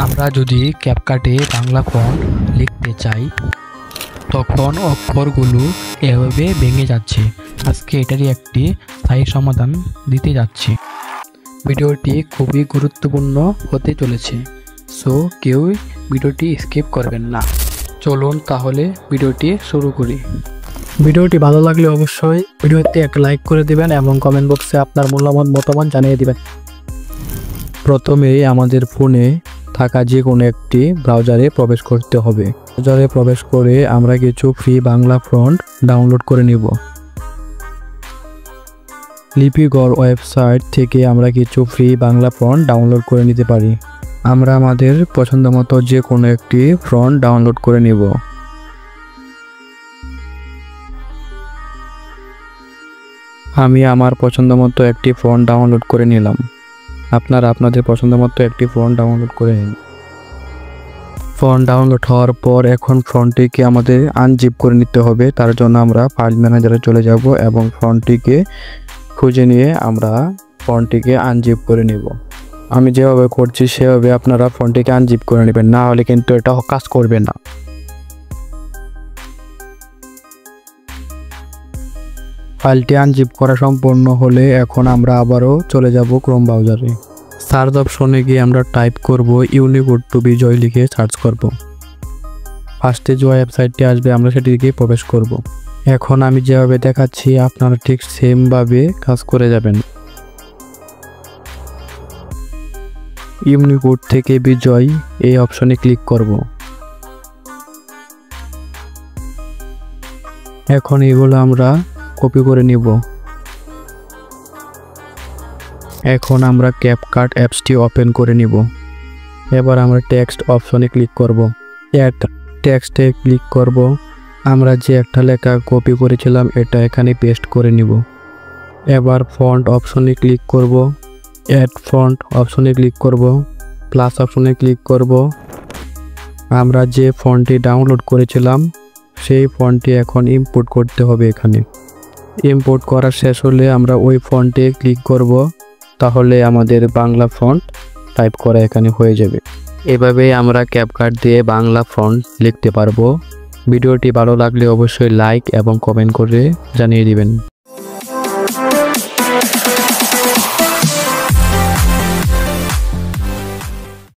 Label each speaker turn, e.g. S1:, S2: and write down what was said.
S1: আমরা যদি ক্যাপকাটে বাংলা ফন্ট লিখতে চাই তখন অক্ষরগুলো এভাবে ভেঙে যাচ্ছে। আজকে এটারই একটি স্থায়ী সমাধান দিতে যাচ্ছি। ভিডিওটি খুবই গুরুত্বপূর্ণ হতে চলেছে, সো কেউ ভিডিওটি স্কিপ করবেন না। চলুন তাহলে ভিডিওটি শুরু করি।
S2: ভিডিওটি ভালো লাগলে অবশ্যই ভিডিওতে এক লাইক করে দিবেন এবং কমেন্ট বক্সে আপনার মূল্যবান মতামত জানিয়ে দিবেন। প্রথমেই আমাদের ফোনে থাকা যে কোনো একটি ব্রাউজারে প্রবেশ করতে হবে। ব্রাউজারে প্রবেশ করে আমরা কিছু ফ্রি বাংলা ফন্ট ডাউনলোড করে নিব। লিপিগড় ওয়েবসাইট থেকে আমরা কিছু ফ্রি বাংলা ফন্ট ডাউনলোড করে নিতে পারি। আমরা আমাদের পছন্দ মতো যে কোনো একটি ফন্ট ডাউনলোড করে নিব। আমি আমার পছন্দ মতো একটি ফন্ট ডাউনলোড করে নিলাম। আপনারা আপনাদের পছন্দ মতো একটি ফন্ট ডাউনলোড করে নিন। ফন্ট ডাউনলোড হওয়ার পর এখন ফন্টটিকে আমাদের আনজিপ করে নিতে হবে। তার জন্য আমরা ফাইল ম্যানেজারে চলে যাব এবং ফন্টটিকে খুঁজে নিয়ে আমরা ফন্টটিকে আনজিপ করে নিব। আমি যেভাবে করছি সেভাবে আপনারা ফন্টটিকে আনজিপ করে নেবেন, না হলে কিন্তু এটা কাজ করবে না। ফাইলটি আনজিপ করা সম্পূর্ণ হলে এখন আমরা আবারও চলে যাব ক্রোম ব্রাউজারে। সার্চ অপশনে গিয়ে আমরা টাইপ করব ইউনিকোড টু বিজয় লিখে সার্চ করব। ফার্স্টে যে ওয়েবসাইটটি আসবে আমরা সেটিকে প্রবেশ করব। এখন আমি যেভাবে দেখাচ্ছি আপনারা ঠিক সেমভাবে কাজ করে যাবেন। ইউনিকোড থেকে বিজয় এই অপশনে ক্লিক করব। এখন এগুলো আমরা কপি করে নিব। এখন আমরা ক্যাপকাট অ্যাপসটি ওপেন করে নিব। এবার আমরা টেক্সট অপশনে ক্লিক করব। অ্যাড টেক্সটে ক্লিক করব। আমরা যে একটা লেখা কপি করেছিলাম এটা এখানে পেস্ট করে নিব। এবার ফন্ট অপশনে ক্লিক করব। অ্যাড ফন্ট অপশনে ক্লিক করব। প্লাস অপশনে ক্লিক করব। আমরা যে ফন্টটি ডাউনলোড করেছিলাম সেই ফন্টটি এখন ইম্পোর্ট করতে হবে। এখানে ইম্পোর্ট করা শেষ হলে আমরা ওই ফন্টে ক্লিক করব, তাহলে আমাদের বাংলা ফন্ট টাইপ করা এখানে হয়ে যাবে। এভাবেই আমরা ক্যাপকাট দিয়ে বাংলা ফন্ট লিখতে পারবো। ভিডিওটি ভালো লাগলে অবশ্যই লাইক এবং কমেন্ট করে জানিয়ে দিবেন।